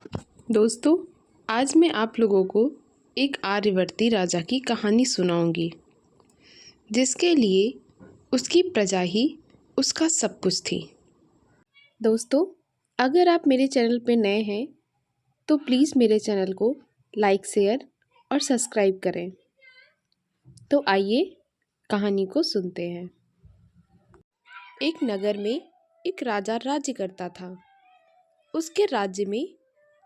दोस्तों, आज मैं आप लोगों को एक आर्यवर्ती राजा की कहानी सुनाऊंगी, जिसके लिए उसकी प्रजा ही उसका सब कुछ थी। दोस्तों, अगर आप मेरे चैनल पे नए हैं तो प्लीज़ मेरे चैनल को लाइक, शेयर और सब्सक्राइब करें। तो आइए कहानी को सुनते हैं। एक नगर में एक राजा राज्य करता था। उसके राज्य में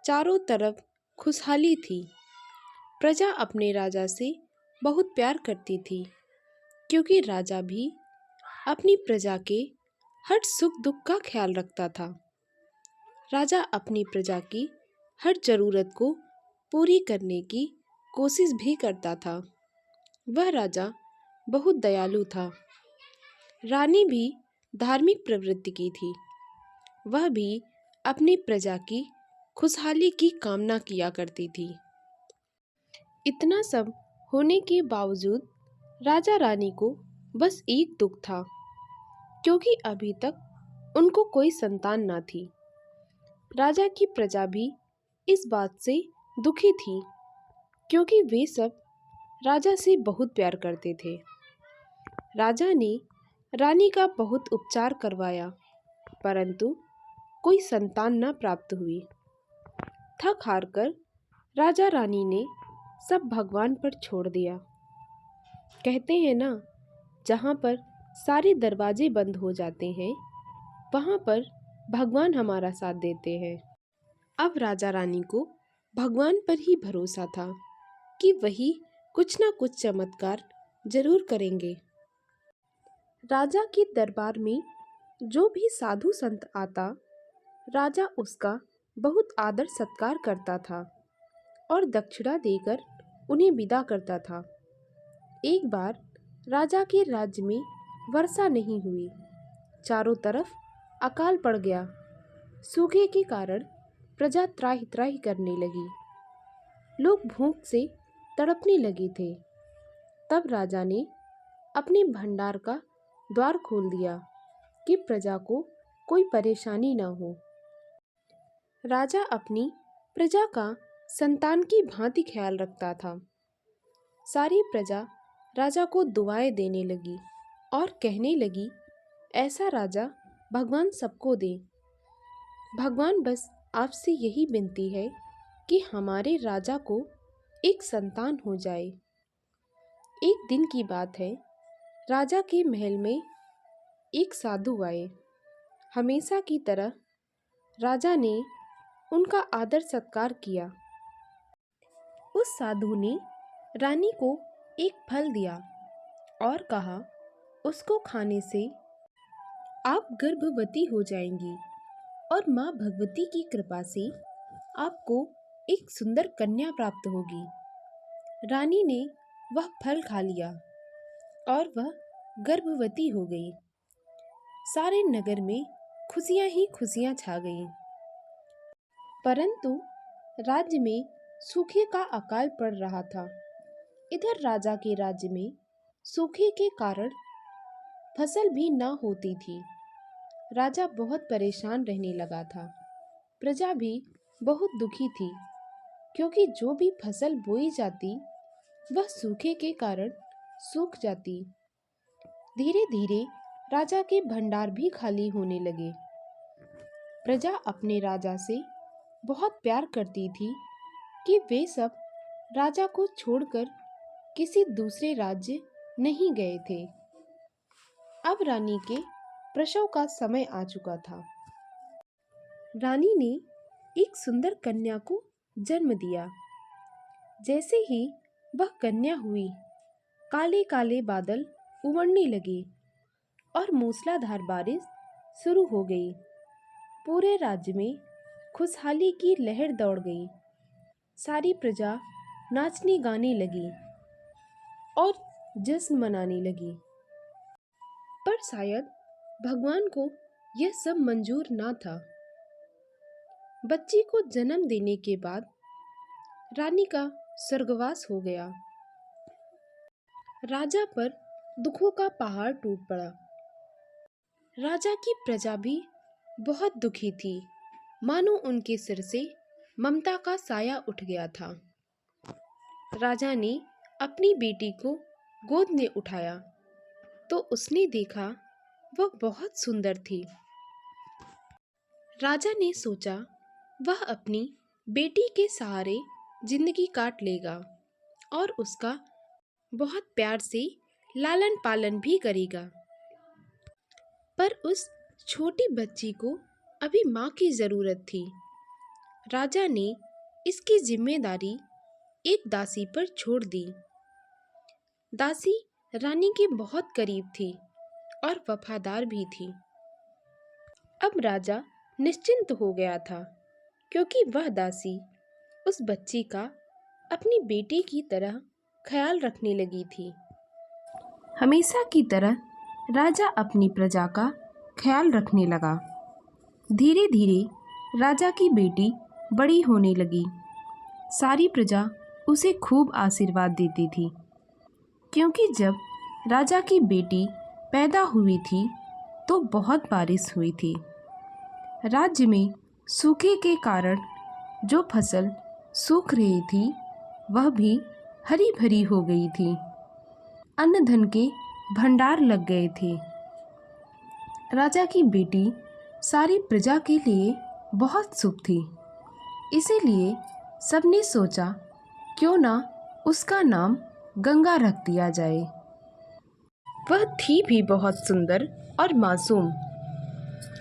चारों तरफ खुशहाली थी। प्रजा अपने राजा से बहुत प्यार करती थी, क्योंकि राजा भी अपनी प्रजा के हर सुख दुख का ख्याल रखता था। राजा अपनी प्रजा की हर जरूरत को पूरी करने की कोशिश भी करता था। वह राजा बहुत दयालु था। रानी भी धार्मिक प्रवृत्ति की थी। वह भी अपनी प्रजा की खुशहाली की कामना किया करती थी। इतना सब होने के बावजूद राजा रानी को बस एक दुख था, क्योंकि अभी तक उनको कोई संतान ना थी। राजा की प्रजा भी इस बात से दुखी थी, क्योंकि वे सब राजा से बहुत प्यार करते थे। राजा ने रानी का बहुत उपचार करवाया, परंतु कोई संतान न प्राप्त हुई। थक हार कर राजा रानी ने सब भगवान पर छोड़ दिया। कहते हैं ना, जहाँ पर सारे दरवाजे बंद हो जाते हैं, वहाँ पर भगवान हमारा साथ देते हैं। अब राजा रानी को भगवान पर ही भरोसा था कि वही कुछ ना कुछ चमत्कार जरूर करेंगे। राजा के दरबार में जो भी साधु संत आता, राजा उसका बहुत आदर सत्कार करता था और दक्षिणा देकर उन्हें विदा करता था। एक बार राजा के राज्य में वर्षा नहीं हुई। चारों तरफ अकाल पड़ गया। सूखे के कारण प्रजा त्राहि त्राहि करने लगी। लोग भूख से तड़पने लगे थे। तब राजा ने अपने भंडार का द्वार खोल दिया कि प्रजा को कोई परेशानी न हो। राजा अपनी प्रजा का संतान की भांति ख्याल रखता था। सारी प्रजा राजा को दुआएं देने लगी और कहने लगी, ऐसा राजा भगवान सबको दे। भगवान बस आपसे यही विनती है कि हमारे राजा को एक संतान हो जाए। एक दिन की बात है, राजा के महल में एक साधु आए। हमेशा की तरह राजा ने उनका आदर सत्कार किया। उस साधु ने रानी को एक फल दिया और कहा, उसको खाने से आप गर्भवती हो जाएंगी और माँ भगवती की कृपा से आपको एक सुंदर कन्या प्राप्त होगी। रानी ने वह फल खा लिया और वह गर्भवती हो गई। सारे नगर में खुशियां ही खुशियां छा गईं। परंतु राज्य में सूखे का अकाल पड़ रहा था। इधर राजा के राज्य में सूखे के कारण फसल भी न होती थी। राजा बहुत परेशान रहने लगा था। प्रजा भी बहुत दुखी थी, क्योंकि जो भी फसल बोई जाती वह सूखे के कारण सूख जाती। धीरे धीरे राजा के भंडार भी खाली होने लगे। प्रजा अपने राजा से बहुत प्यार करती थी कि वे सब राजा को छोड़कर किसी दूसरे राज्य नहीं गए थे। अब रानी के प्रसव का समय आ चुका था। रानी ने एक सुंदर कन्या को जन्म दिया। जैसे ही वह कन्या हुई, काले काले बादल उमड़ने लगे और मूसलाधार बारिश शुरू हो गई। पूरे राज्य में खुशहाली की लहर दौड़ गई। सारी प्रजा नाचने गाने लगी और जश्न मनाने लगी। पर शायद भगवान को यह सब मंजूर ना था। बच्ची को जन्म देने के बाद रानी का स्वर्गवास हो गया। राजा पर दुखों का पहाड़ टूट पड़ा। राजा की प्रजा भी बहुत दुखी थी, मानो उनके सिर से ममता का साया उठ गया था। राजा ने अपनी बेटी को गोद में उठाया तो उसने देखा वह बहुत सुंदर थी। राजा ने सोचा वह अपनी बेटी के सहारे जिंदगी काट लेगा और उसका बहुत प्यार से लालन पालन भी करेगा। पर उस छोटी बच्ची को अभी माँ की ज़रूरत थी। राजा ने इसकी जिम्मेदारी एक दासी पर छोड़ दी। दासी रानी के बहुत करीब थी और वफादार भी थी। अब राजा निश्चिंत हो गया था क्योंकि वह दासी उस बच्ची का अपनी बेटी की तरह ख्याल रखने लगी थी। हमेशा की तरह राजा अपनी प्रजा का ख्याल रखने लगा। धीरे धीरे राजा की बेटी बड़ी होने लगी। सारी प्रजा उसे खूब आशीर्वाद देती थी क्योंकि जब राजा की बेटी पैदा हुई थी तो बहुत बारिश हुई थी। राज्य में सूखे के कारण जो फसल सूख रही थी वह भी हरी भरी हो गई थी। अन्न धन के भंडार लग गए थे। राजा की बेटी सारी प्रजा के लिए बहुत शुभ थी। इसीलिए सबने सोचा क्यों ना उसका नाम गंगा रख दिया जाए। वह थी भी बहुत सुंदर और मासूम।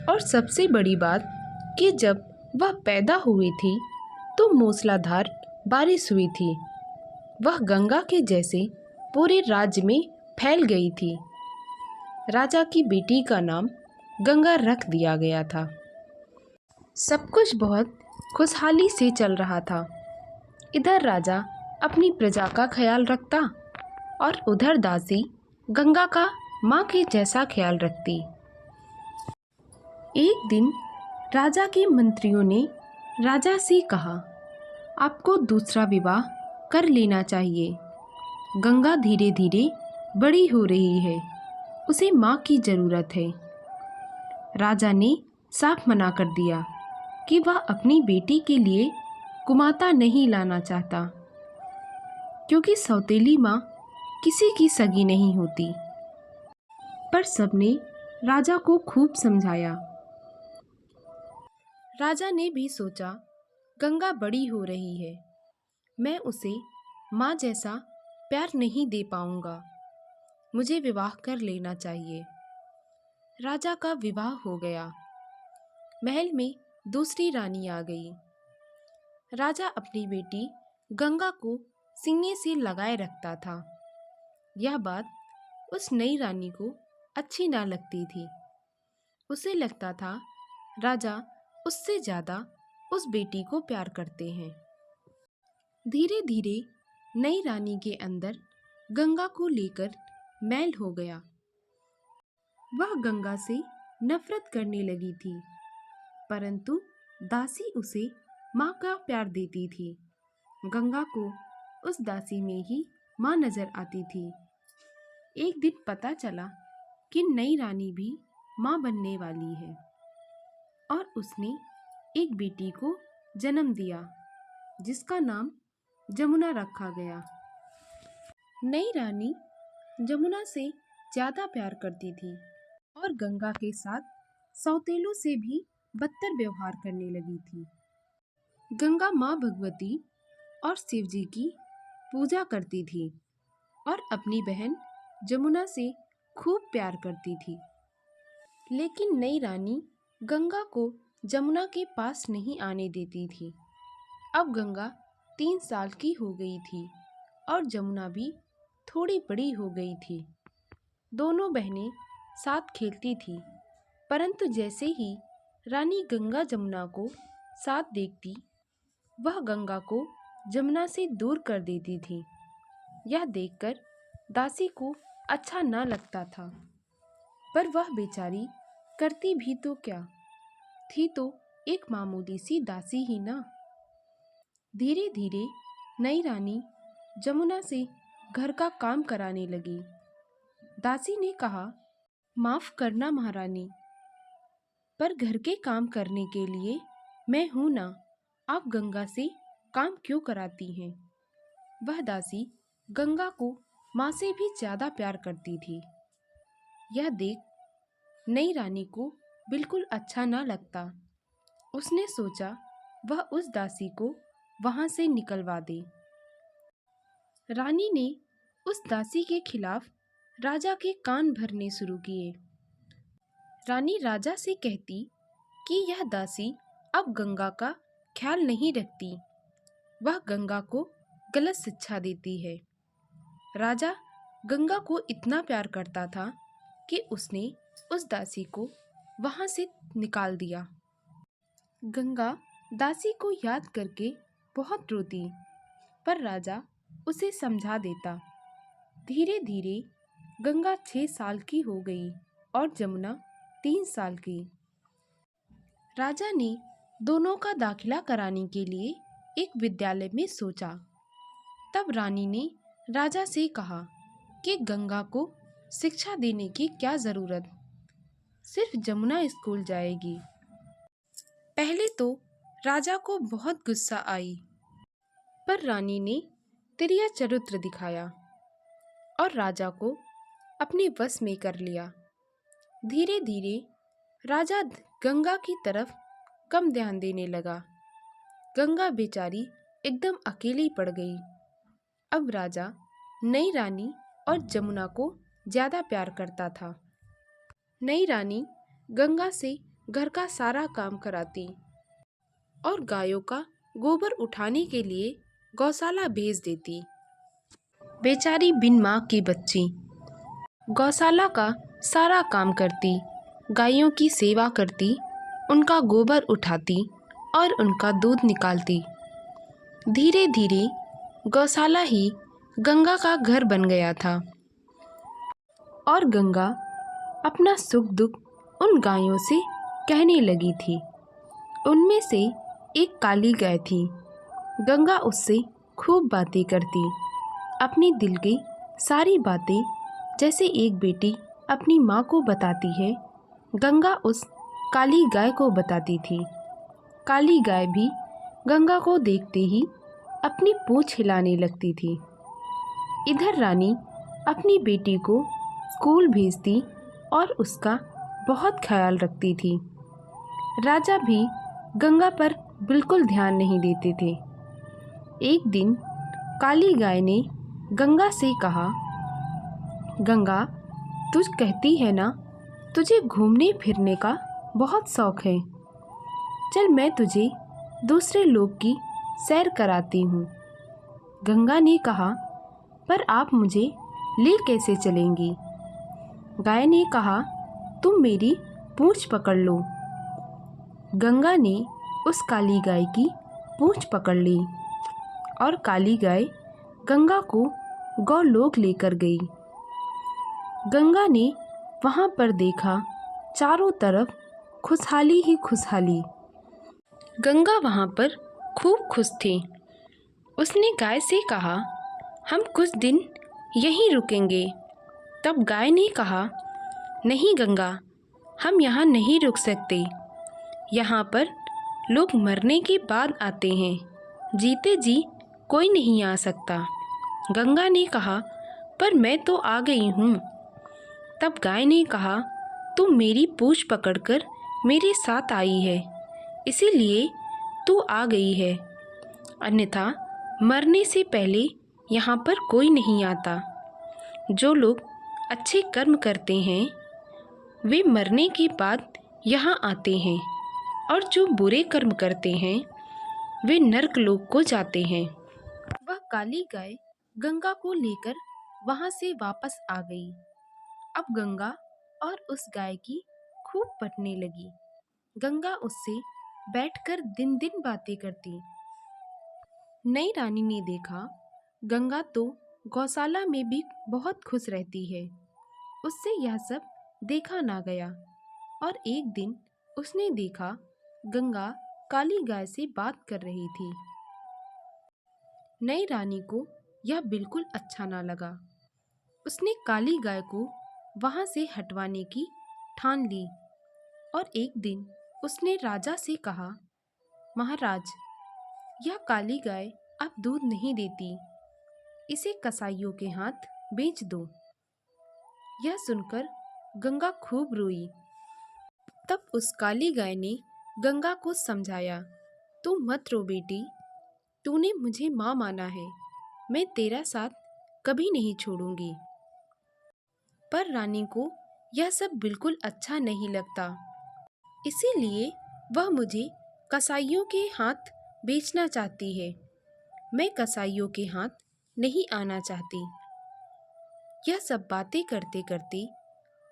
और सबसे बड़ी बात कि जब वह पैदा हुई थी तो मूसलाधार बारिश हुई थी। वह गंगा के जैसे पूरे राज्य में फैल गई थी। राजा की बेटी का नाम गंगा रख दिया गया था। सब कुछ बहुत खुशहाली से चल रहा था। इधर राजा अपनी प्रजा का ख्याल रखता और उधर दासी गंगा का माँ के जैसा ख्याल रखती। एक दिन राजा के मंत्रियों ने राजा से कहा, आपको दूसरा विवाह कर लेना चाहिए। गंगा धीरे धीरे बड़ी हो रही है, उसे माँ की ज़रूरत है। राजा ने साफ मना कर दिया कि वह अपनी बेटी के लिए कुमाता नहीं लाना चाहता क्योंकि सौतेली माँ किसी की सगी नहीं होती। पर सबने राजा को खूब समझाया। राजा ने भी सोचा गंगा बड़ी हो रही है, मैं उसे माँ जैसा प्यार नहीं दे पाऊंगा, मुझे विवाह कर लेना चाहिए। राजा का विवाह हो गया। महल में दूसरी रानी आ गई। राजा अपनी बेटी गंगा को सीने से लगाए रखता था। यह बात उस नई रानी को अच्छी ना लगती थी। उसे लगता था राजा उससे ज़्यादा उस बेटी को प्यार करते हैं। धीरे धीरे नई रानी के अंदर गंगा को लेकर मैल हो गया। वह गंगा से नफरत करने लगी थी, परंतु दासी उसे माँ का प्यार देती थी। गंगा को उस दासी में ही माँ नजर आती थी। एक दिन पता चला कि नई रानी भी माँ बनने वाली है और उसने एक बेटी को जन्म दिया जिसका नाम जमुना रखा गया। नई रानी जमुना से ज़्यादा प्यार करती थी और गंगा के साथ सौतेलों से भी बदतर व्यवहार करने लगी थी। गंगा माँ भगवती और शिवजी की पूजा करती थी और अपनी बहन जमुना से खूब प्यार करती थी। लेकिन नई रानी गंगा को जमुना के पास नहीं आने देती थी। अब गंगा 3 साल की हो गई थी और जमुना भी थोड़ी बड़ी हो गई थी। दोनों बहनें साथ खेलती थी, परंतु जैसे ही रानी गंगा जमुना को साथ देखती, वह गंगा को जमुना से दूर कर देती थी। यह देखकर दासी को अच्छा ना लगता था, पर वह बेचारी करती भी तो क्या, थी तो एक मामूली सी दासी ही ना। धीरे धीरे नई रानी जमुना से घर का काम कराने लगी। दासी ने कहा, माफ़ करना महारानी, पर घर के काम करने के लिए मैं हूँ ना, आप गंगा से काम क्यों कराती हैं? वह दासी गंगा को माँ से भी ज़्यादा प्यार करती थी। यह देख नई रानी को बिल्कुल अच्छा न लगता। उसने सोचा वह उस दासी को वहाँ से निकलवा दे। रानी ने उस दासी के खिलाफ राजा के कान भरने शुरू किए। रानी राजा से कहती कि यह दासी अब गंगा का ख्याल नहीं रखती, वह गंगा को गलत शिक्षा देती है। राजा गंगा को इतना प्यार करता था कि उसने उस दासी को वहाँ से निकाल दिया। गंगा दासी को याद करके बहुत रोती, पर राजा उसे समझा देता। धीरे धीरे गंगा 6 साल की हो गई और जमुना 3 साल की। राजा ने दोनों का दाखिला कराने के लिए एक विद्यालय में सोचा। तब रानी ने राजा से कहा कि गंगा को शिक्षा देने की क्या ज़रूरत, सिर्फ जमुना स्कूल जाएगी। पहले तो राजा को बहुत गुस्सा आई, पर रानी ने तिरिया चरित्र दिखाया और राजा को अपने वश में कर लिया। धीरे धीरे राजा गंगा की तरफ कम ध्यान देने लगा। गंगा बेचारी एकदम अकेली पड़ गई। अब राजा नई रानी और जमुना को ज़्यादा प्यार करता था। नई रानी गंगा से घर का सारा काम कराती और गायों का गोबर उठाने के लिए गौशाला भेज देती। बेचारी बिन माँ की बच्ची गौशाला का सारा काम करती, गायों की सेवा करती, उनका गोबर उठाती और उनका दूध निकालती। धीरे धीरे गौशाला ही गंगा का घर बन गया था और गंगा अपना सुख दुख उन गायों से कहने लगी थी। उनमें से एक काली गाय थी। गंगा उससे खूब बातें करती, अपनी दिल की सारी बातें जैसे एक बेटी अपनी माँ को बताती है, गंगा उस काली गाय को बताती थी। काली गाय भी गंगा को देखते ही अपनी पूँछ हिलाने लगती थी। इधर रानी अपनी बेटी को स्कूल भेजती और उसका बहुत ख्याल रखती थी। राजा भी गंगा पर बिल्कुल ध्यान नहीं देते थे। एक दिन काली गाय ने गंगा से कहा, गंगा, तुझ कहती है ना तुझे घूमने फिरने का बहुत शौक है, चल मैं तुझे दूसरे लोग की सैर कराती हूँ। गंगा ने कहा, पर आप मुझे ले कैसे चलेंगी? गाय ने कहा, तुम मेरी पूँछ पकड़ लो। गंगा ने उस काली गाय की पूँछ पकड़ ली और काली गाय गंगा को गौलोक लेकर गई। गंगा ने वहाँ पर देखा चारों तरफ खुशहाली ही खुशहाली। गंगा वहाँ पर खूब खुश थी। उसने गाय से कहा, हम कुछ दिन यहीं रुकेंगे। तब गाय ने कहा, नहीं गंगा, हम यहाँ नहीं रुक सकते। यहाँ पर लोग मरने के बाद आते हैं, जीते जी कोई नहीं आ सकता। गंगा ने कहा, पर मैं तो आ गई हूँ। तब गाय ने कहा, तुम मेरी पूँछ पकड़कर मेरे साथ आई है, इसीलिए तू आ गई है, अन्यथा मरने से पहले यहाँ पर कोई नहीं आता। जो लोग अच्छे कर्म करते हैं वे मरने के बाद यहाँ आते हैं और जो बुरे कर्म करते हैं वे नरक लोक को जाते हैं। वह काली गाय गंगा को लेकर वहाँ से वापस आ गई। अब गंगा और उस गाय की खूब पटने लगी। गंगा उससे बैठकर दिन दिन बातें करती। नई रानी ने देखा गंगा तो गौशाला में भी बहुत खुश रहती है। उससे यह सब देखा ना गया और एक दिन उसने देखा गंगा काली गाय से बात कर रही थी। नई रानी को यह बिल्कुल अच्छा ना लगा। उसने काली गाय को वहाँ से हटवाने की ठान ली और एक दिन उसने राजा से कहा, महाराज, यह काली गाय अब दूध नहीं देती, इसे कसाईयों के हाथ बेच दो। यह सुनकर गंगा खूब रोई। तब उस काली गाय ने गंगा को समझाया, तुम मत रो बेटी, तूने मुझे माँ माना है, मैं तेरा साथ कभी नहीं छोड़ूंगी। पर रानी को यह सब बिल्कुल अच्छा नहीं लगता, इसीलिए वह मुझे कसाईयों के हाथ बेचना चाहती है। मैं कसाईयों के हाथ नहीं आना चाहती। यह सब बातें करते करते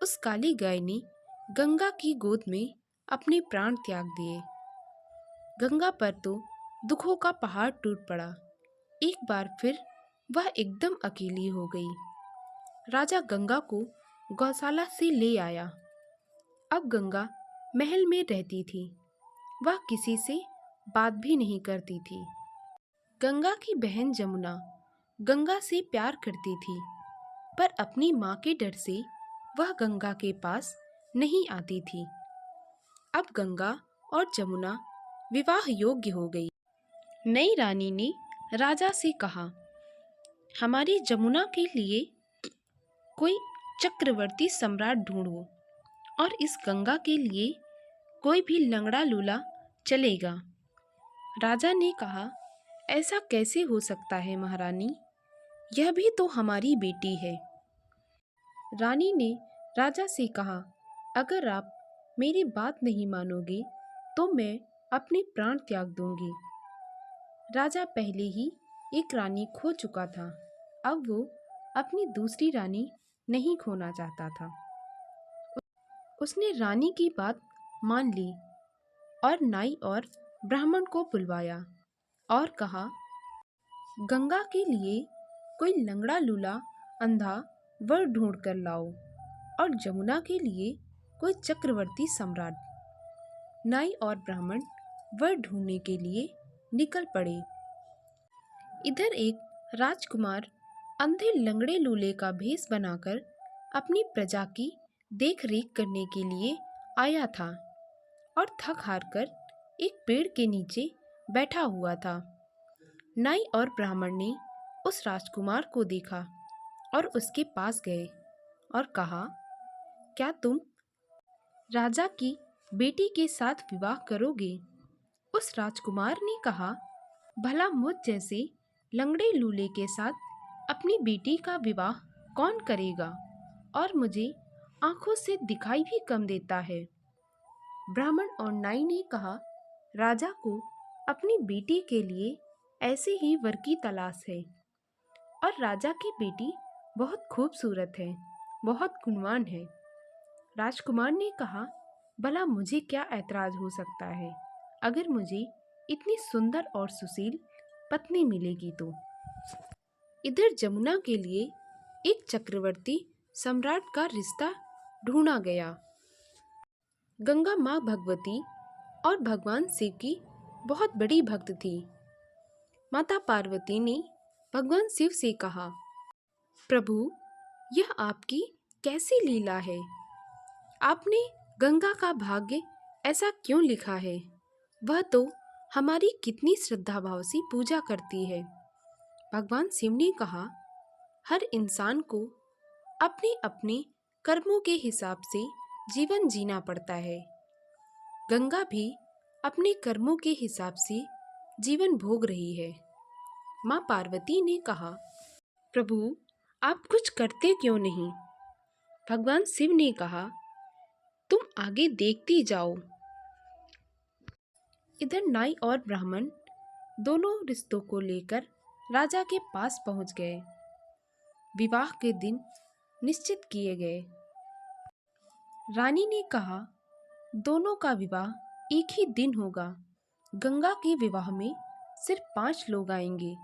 उस काली गाय ने गंगा की गोद में अपने प्राण त्याग दिए। गंगा पर तो दुखों का पहाड़ टूट पड़ा। एक बार फिर वह एकदम अकेली हो गई। राजा गंगा को गौशाला से ले आया। अब गंगा महल में रहती थी। वह किसी से बात भी नहीं करती थी। गंगा की बहन जमुना गंगा से प्यार करती थी, पर अपनी माँ के डर से वह गंगा के पास नहीं आती थी। अब गंगा और जमुना विवाह योग्य हो गई। नई रानी ने राजा से कहा, हमारी जमुना के लिए कोई चक्रवर्ती सम्राट ढूंढो और इस गंगा के लिए कोई भी लंगड़ा लूला चलेगा। राजा ने कहा, ऐसा कैसे हो सकता है महारानी, यह भी तो हमारी बेटी है। रानी ने राजा से कहा, अगर आप मेरी बात नहीं मानोगे तो मैं अपने प्राण त्याग दूंगी। राजा पहले ही एक रानी खो चुका था, अब वो अपनी दूसरी रानी नहीं खोना चाहता था। उसने रानी की बात मान ली और नाई और ब्राह्मण को बुलवाया और कहा, गंगा के लिए कोई लंगड़ा लूला अंधा वर ढूंढ कर लाओ और जमुना के लिए कोई चक्रवर्ती सम्राट। नाई और ब्राह्मण वर ढूंढने के लिए निकल पड़े। इधर एक राजकुमार अंधे लंगड़े लूले का भेष बनाकर अपनी प्रजा की देख रेख करने के लिए आया था और थक हार कर एक पेड़ के नीचे बैठा हुआ था। नाई और ब्राह्मण ने उस राजकुमार को देखा और उसके पास गए और कहा, क्या तुम राजा की बेटी के साथ विवाह करोगे? उस राजकुमार ने कहा, भला मुझ जैसे लंगड़े लूले के साथ अपनी बेटी का विवाह कौन करेगा, और मुझे आंखों से दिखाई भी कम देता है। ब्राह्मण और नाई ने कहा, राजा को अपनी बेटी के लिए ऐसे ही वर की तलाश है और राजा की बेटी बहुत खूबसूरत है, बहुत गुणवान है। राजकुमार ने कहा, भला मुझे क्या ऐतराज हो सकता है अगर मुझे इतनी सुंदर और सुशील पत्नी मिलेगी तो। इधर जमुना के लिए एक चक्रवर्ती सम्राट का रिश्ता ढूंढा गया। गंगा माँ भगवती और भगवान शिव की बहुत बड़ी भक्त थी। माता पार्वती ने भगवान शिव से कहा, प्रभु, यह आपकी कैसी लीला है? आपने गंगा का भाग्य ऐसा क्यों लिखा है? वह तो हमारी कितनी श्रद्धा भाव से पूजा करती है। भगवान शिव ने कहा, हर इंसान को अपने अपने कर्मों के हिसाब से जीवन जीना पड़ता है। गंगा भी अपने कर्मों के हिसाब से जीवन भोग रही है। माँ पार्वती ने कहा, प्रभु, आप कुछ करते क्यों नहीं? भगवान शिव ने कहा, तुम आगे देखती जाओ। इधर नाई और ब्राह्मण दोनों रिश्तों को लेकर राजा के पास पहुंच गए। विवाह के दिन निश्चित किए गए। रानी ने कहा, दोनों का विवाह एक ही दिन होगा। गंगा के विवाह में सिर्फ 5 लोग आएंगे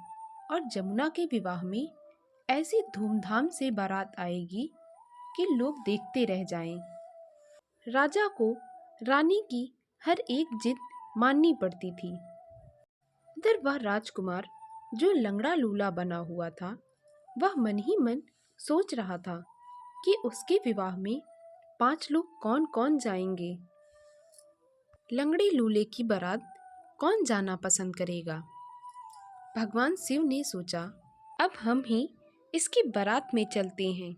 और जमुना के विवाह में ऐसी धूमधाम से बारात आएगी कि लोग देखते रह जाएं। राजा को रानी की हर एक जिद माननी पड़ती थी। इधर वह राजकुमार जो लंगड़ा लूला बना हुआ था, वह मन ही मन सोच रहा था कि उसके विवाह में 5 लोग कौन कौन जाएंगे। लंगड़े लूले की बारात कौन जाना पसंद करेगा? भगवान शिव ने सोचा, अब हम ही इसकी बारात में चलते हैं।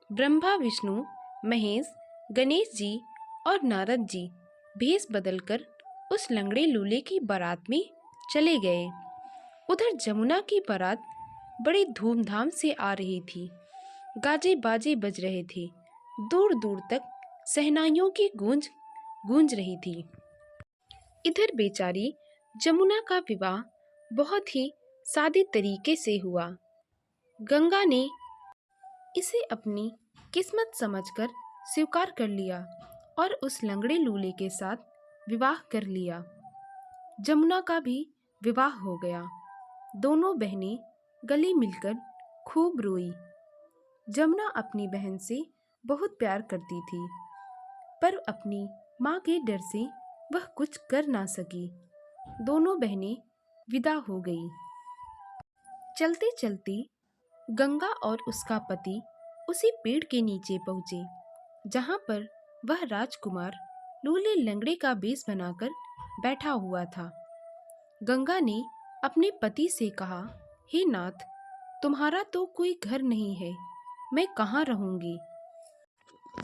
ब्रह्मा, विष्णु, महेश, गणेश जी और नारद जी भेष बदलकर उस लंगड़े लूले की बारात में चले गए। उधर जमुना की बारात बड़ी धूमधाम से आ रही थी। गाजे बाजे बज रहे थे। दूर दूर तक शहनाइयों की गूंज गूंज रही थी। इधर बेचारी जमुना का विवाह बहुत ही सादे तरीके से हुआ। गंगा ने इसे अपनी किस्मत समझकर स्वीकार कर लिया और उस लंगड़े लूले के साथ विवाह कर लिया। जमुना का भी विवाह हो गया। दोनों बहनें गले मिलकर खूब रोई। जमुना अपनी बहन से बहुत प्यार करती थी, पर अपनी माँ के डर से वह कुछ कर ना सकी। दोनों बहनें विदा हो गई। चलते चलते गंगा और उसका पति उसी पेड़ के नीचे पहुँचे जहाँ पर वह राजकुमार लूले लंगड़े का भेष बनाकर बैठा हुआ था। गंगा ने अपने पति से कहा, हे नाथ, तुम्हारा तो कोई घर नहीं है, मैं कहाँ रहूंगी।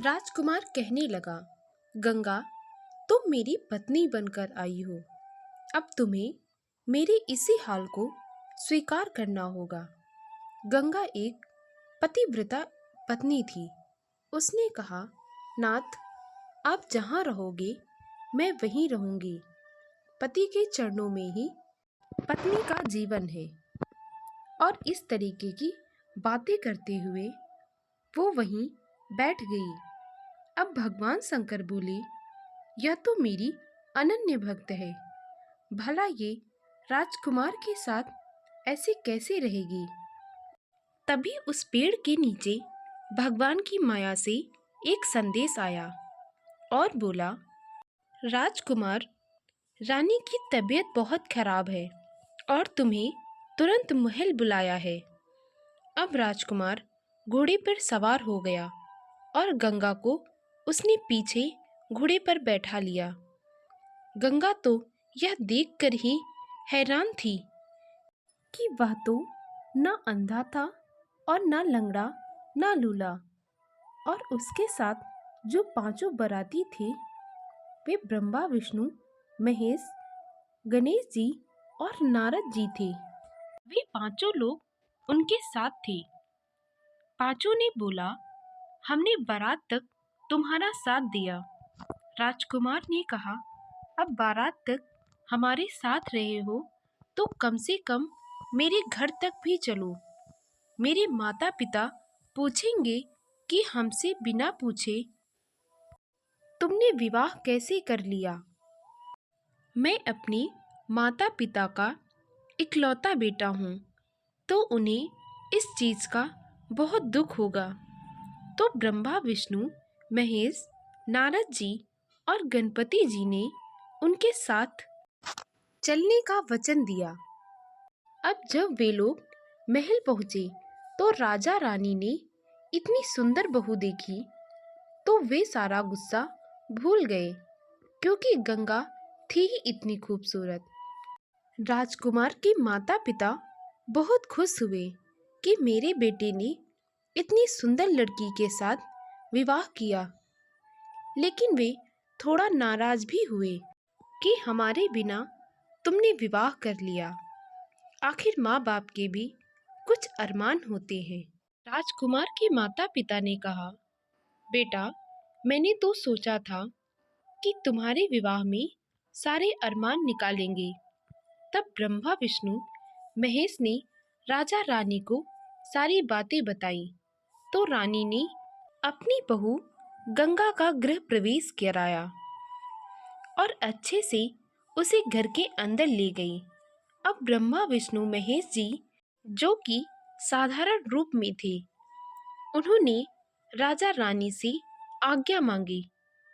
राजकुमार कहने लगा, गंगा, तुम मेरी पत्नी बनकर आई हो, अब तुम्हें मेरे इसी हाल को स्वीकार करना होगा। गंगा एक पतिव्रता पत्नी थी। उसने कहा, नाथ, आप जहाँ रहोगे मैं वहीं रहूंगी। पति के चरणों में ही पत्नी का जीवन है। और इस तरीके की बातें करते हुए वो वहीं बैठ गई। अब भगवान शंकर बोले, यह तो मेरी अनन्य भक्त है, भला ये राजकुमार के साथ ऐसे कैसे रहेगी। तभी उस पेड़ के नीचे भगवान की माया से एक संदेश आया और बोला, राजकुमार, रानी की तबीयत बहुत खराब है और तुम्हें तुरंत महल बुलाया है। अब राजकुमार घोड़े पर सवार हो गया और गंगा को उसने पीछे घोड़े पर बैठा लिया। गंगा तो यह देखकर ही हैरान थी कि वह तो न अंधा था और न लंगड़ा न लूला, और उसके साथ जो पांचों बाराती थे वे ब्रह्मा, विष्णु, महेश, गणेश जी और नारद जी थे। वे पांचों लोग उनके साथ थे। पांचों ने बोला, हमने बारात तक तुम्हारा साथ दिया। राजकुमार ने कहा, अब बारात तक हमारे साथ रहे हो तो कम से कम मेरे घर तक भी चलो। मेरे माता पिता पूछेंगे कि हमसे बिना पूछे तुमने विवाह कैसे कर लिया। मैं अपने माता पिता का इकलौता बेटा हूँ, तो उन्हें इस चीज़ का बहुत दुख होगा। तो ब्रह्मा, विष्णु, महेश, नारद जी और गणपति जी ने उनके साथ चलने का वचन दिया। अब जब वे लोग महल पहुँचे तो राजा रानी ने इतनी सुंदर बहू देखी तो वे सारा गुस्सा भूल गए, क्योंकि गंगा थी ही इतनी खूबसूरत। राजकुमार के माता पिता बहुत खुश हुए कि मेरे बेटे ने इतनी सुंदर लड़की के साथ विवाह किया, लेकिन वे थोड़ा नाराज भी हुए कि हमारे बिना तुमने विवाह कर लिया। आखिर माँ बाप के भी कुछ अरमान होते हैं। राजकुमार के माता पिता ने कहा, बेटा, मैंने तो सोचा था कि तुम्हारे विवाह में सारे अरमान निकालेंगे। तब ब्रह्मा, विष्णु, महेश ने राजा रानी को सारी बातें बताई तो रानी ने अपनी बहू गंगा का गृह प्रवेश कराया और अच्छे से उसे घर के अंदर ले गई। अब ब्रह्मा, विष्णु, महेश जी, जो कि साधारण रूप में थे, उन्होंने राजा रानी से आज्ञा मांगी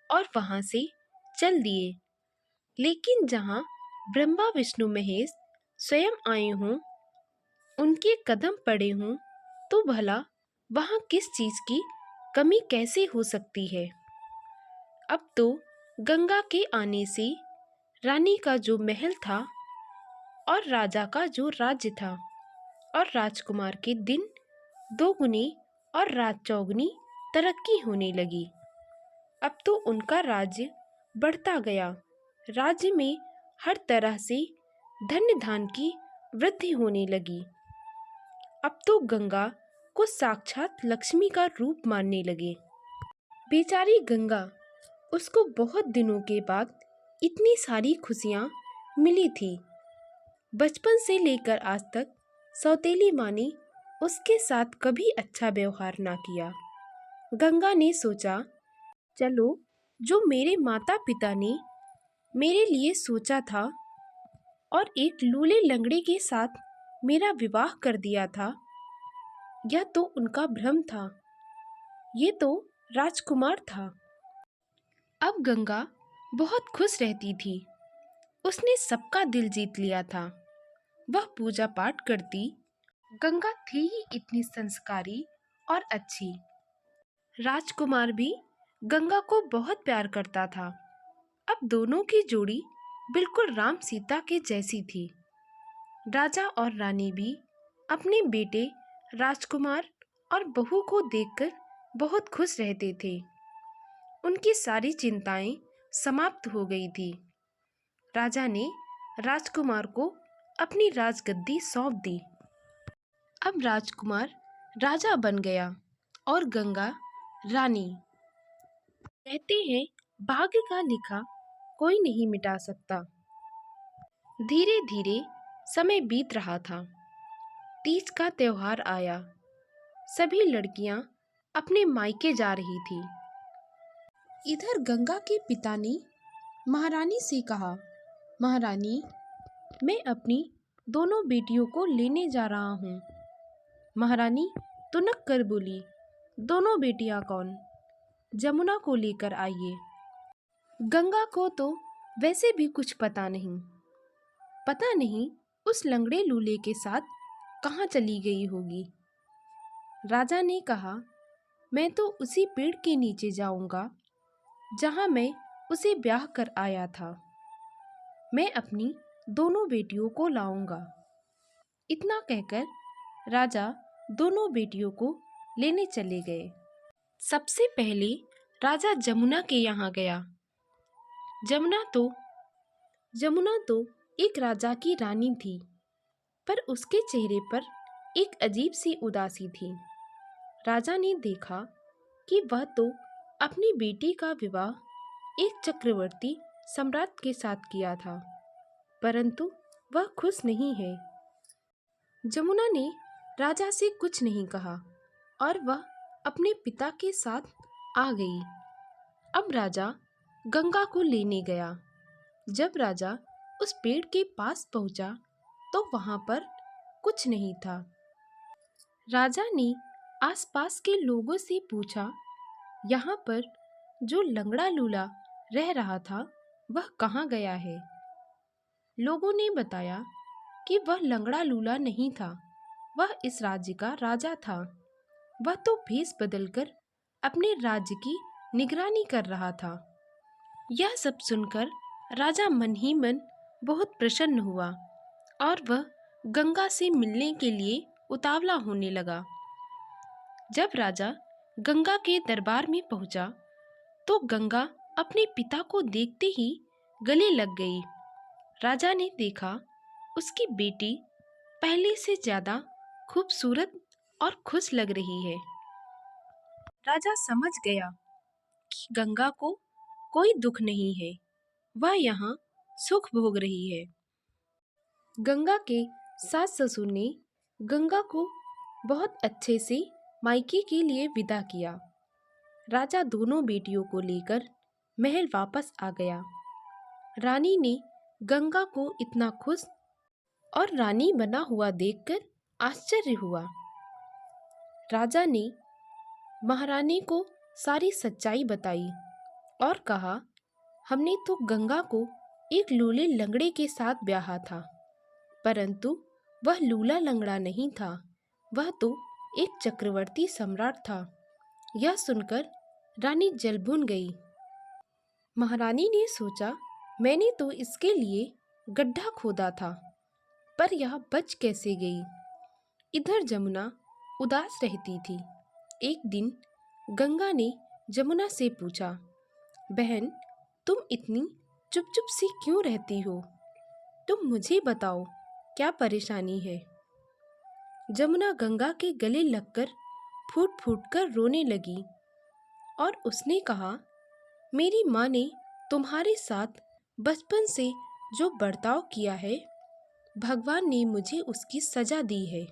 और वहां से चल दिए। लेकिन जहां ब्रह्मा, विष्णु, महेश स्वयं आए हों, उनके कदम पड़े हों, तो भला वहां किस चीज की कमी कैसे हो सकती है। अब तो गंगा के आने से रानी का जो महल था और राजा का जो राज्य था और राजकुमार के दिन दोगुनी और रात चौगुनी तरक्की होने लगी। अब तो उनका राज्य बढ़ता गया। राज्य में हर तरह से धन्य धान की वृद्धि होने लगी। अब तो गंगा को साक्षात लक्ष्मी का रूप मानने लगे। बेचारी गंगा, उसको बहुत दिनों के बाद इतनी सारी खुशियाँ मिली थी। बचपन से लेकर आज तक सौतेली माँ ने उसके साथ कभी अच्छा व्यवहार ना किया। गंगा ने सोचा, चलो, जो मेरे माता पिता ने मेरे लिए सोचा था और एक लूले लंगड़े के साथ मेरा विवाह कर दिया था, यह तो उनका भ्रम था। ये तो राजकुमार था। अब गंगा बहुत खुश रहती थी। उसने सबका दिल जीत लिया था। वह पूजा पाठ करती। गंगा थी ही इतनी संस्कारी और अच्छी। राजकुमार भी गंगा को बहुत प्यार करता था। अब दोनों की जोड़ी बिल्कुल राम सीता के जैसी थी। राजा और रानी भी अपने बेटे राजकुमार और बहू को देखकर बहुत खुश रहते थे। उनकी सारी चिंताएं समाप्त हो गई थी। राजा ने राजकुमार को अपनी राजगद्दी सौंप दी। अब राजकुमार राजा बन गया और गंगा रानी। कहते हैं, भाग्य का लिखा कोई नहीं मिटा सकता। धीरे धीरे समय बीत रहा था। तीज का त्योहार आया। सभी लड़कियां अपने मायके जा रही थी। इधर गंगा के पिता ने महारानी से कहा, महारानी, मैं अपनी दोनों बेटियों को लेने जा रहा हूँ। महारानी तुनक कर बोली, दोनों बेटियां कौन? जमुना को लेकर आइए। गंगा को तो वैसे भी कुछ पता नहीं उस लंगड़े लूले के साथ कहाँ चली गई होगी। राजा ने कहा, मैं तो उसी पेड़ के नीचे जाऊंगा जहाँ मैं उसे ब्याह कर आया था। मैं अपनी दोनों बेटियों को लाऊंगा। इतना कहकर राजा दोनों बेटियों को लेने चले गए। सबसे पहले राजा जमुना के यहाँ गया। जमुना तो एक राजा की रानी थी, पर उसके चेहरे पर एक अजीब सी उदासी थी। राजा ने देखा कि वह तो अपनी बेटी का विवाह एक चक्रवर्ती सम्राट के साथ किया था, परंतु वह खुश नहीं है। जमुना ने राजा से कुछ नहीं कहा और वह अपने पिता के साथ आ गई। अब राजा गंगा को लेने गया। जब राजा उस पेड़ के पास पहुंचा तो वहां पर कुछ नहीं था। राजा ने आसपास के लोगों से पूछा, यहाँ पर जो लंगड़ा लूला रह रहा था वह कहाँ गया है? लोगों ने बताया कि वह लंगड़ा लूला नहीं था, वह इस राज्य का राजा था। वह तो भेष बदलकर अपने राज्य की निगरानी कर रहा था। यह सब सुनकर राजा मन ही मन बहुत प्रसन्न हुआ और वह गंगा से मिलने के लिए उतावला होने लगा। जब राजा गंगा के दरबार में पहुंचा तो गंगा अपने पिता को देखते ही गले लग गई। राजा ने देखा उसकी बेटी पहले से ज्यादा खूबसूरत और खुश लग रही है। राजा समझ गया कि गंगा को कोई दुख नहीं है, वह यहाँ सुख भोग रही है। गंगा के सास ससुर ने गंगा को बहुत अच्छे से मायके के लिए विदा किया। राजा दोनों बेटियों को लेकर महल वापस आ गया। रानी ने गंगा को इतना खुश और रानी बना हुआ देखकर आश्चर्य हुआ। राजा ने महारानी को सारी सच्चाई बताई और कहा, हमने तो गंगा को एक लूले लंगड़े के साथ ब्याहा था, परंतु वह लूला लंगड़ा नहीं था, वह तो एक चक्रवर्ती सम्राट था। यह सुनकर रानी जल भुन गई। महारानी ने सोचा, मैंने तो इसके लिए गड्ढा खोदा था, पर यह बच कैसे गई। इधर जमुना उदास रहती थी। एक दिन गंगा ने जमुना से पूछा, बहन, तुम इतनी चुप चुप सी क्यों रहती हो? तुम मुझे बताओ, क्या परेशानी है? जमुना गंगा के गले लगकर फूट फूट कर रोने लगी और उसने कहा, मेरी माँ ने तुम्हारे साथ बचपन से जो बर्ताव किया है, भगवान ने मुझे उसकी सजा दी है।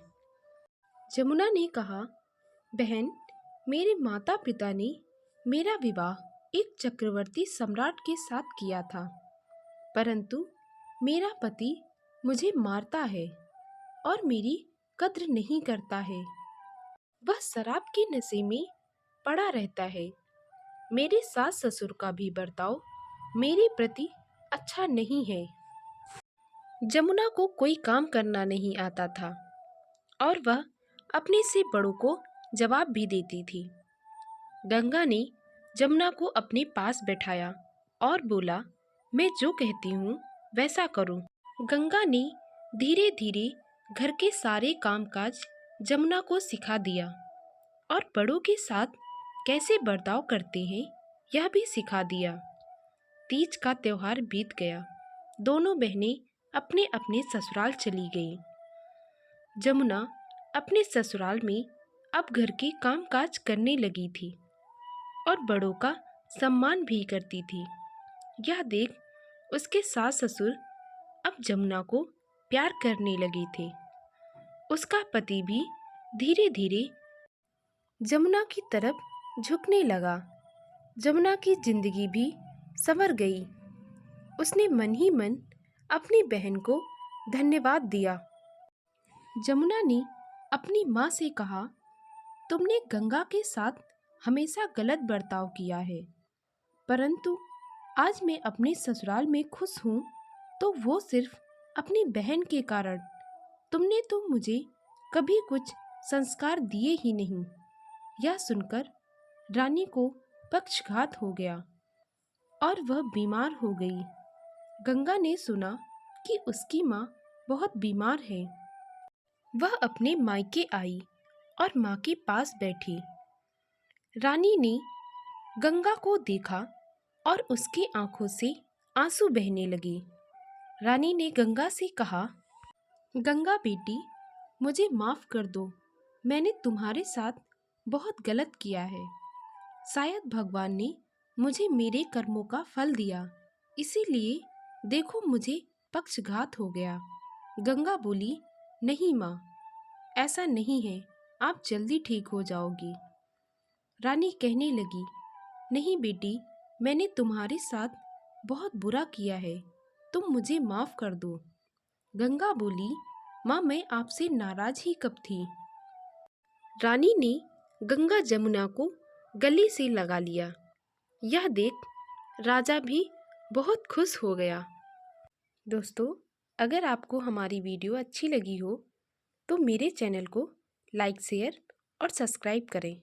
जमुना ने कहा, बहन, मेरे माता पिता ने मेरा विवाह एक चक्रवर्ती सम्राट के साथ किया था, परंतु मेरा पति मुझे मारता है और मेरी कद्र नहीं करता है। वह शराब के नशे में पड़ा रहता है। मेरे सास ससुर का भी बर्ताव मेरे प्रति अच्छा नहीं है। जमुना को कोई काम करना नहीं आता था और वह अपने से बड़ों को जवाब भी देती थी। गंगा ने जमुना को अपने पास बैठाया और बोला, मैं जो कहती हूँ वैसा करो। गंगा ने धीरे धीरे घर के सारे कामकाज जमुना को सिखा दिया और बड़ों के साथ कैसे बर्ताव करते हैं यह भी सिखा दिया। तीज का त्योहार बीत गया। दोनों बहनें अपने अपने ससुराल चली गईं। जमुना अपने ससुराल में अब घर के कामकाज करने लगी थी और बड़ों का सम्मान भी करती थी। यह देख उसके सास ससुर अब जमुना को प्यार करने लगे थे। उसका पति भी धीरे धीरे जमुना की तरफ झुकने लगा। जमुना की जिंदगी भी संवर गई। उसने मन ही मन अपनी बहन को धन्यवाद दिया। जमुना ने अपनी माँ से कहा, तुमने गंगा के साथ हमेशा गलत बर्ताव किया है, परंतु आज मैं अपने ससुराल में खुश हूँ तो वो सिर्फ अपनी बहन के कारण। तुमने तो मुझे कभी कुछ संस्कार दिए ही नहीं। यह सुनकर रानी को पक्षघात हो गया और वह बीमार हो गई। गंगा ने सुना कि उसकी माँ बहुत बीमार है। वह अपने मायके आई और माँ के पास बैठी। रानी ने गंगा को देखा और उसकी आंखों से आंसू बहने लगे। रानी ने गंगा से कहा, गंगा बेटी, मुझे माफ़ कर दो। मैंने तुम्हारे साथ बहुत गलत किया है। शायद भगवान ने मुझे मेरे कर्मों का फल दिया, इसीलिए देखो मुझे पक्षघात हो गया। गंगा बोली, नहीं माँ, ऐसा नहीं है, आप जल्दी ठीक हो जाओगी। रानी कहने लगी, नहीं बेटी, मैंने तुम्हारे साथ बहुत बुरा किया है, तुम मुझे माफ़ कर दो। गंगा बोली, माँ, मैं आपसे नाराज ही कब थी। रानी ने गंगा जमुना को गले से लगा लिया। यह देख राजा भी बहुत खुश हो गया। दोस्तों, अगर आपको हमारी वीडियो अच्छी लगी हो तो मेरे चैनल को लाइक, शेयर और सब्सक्राइब करें।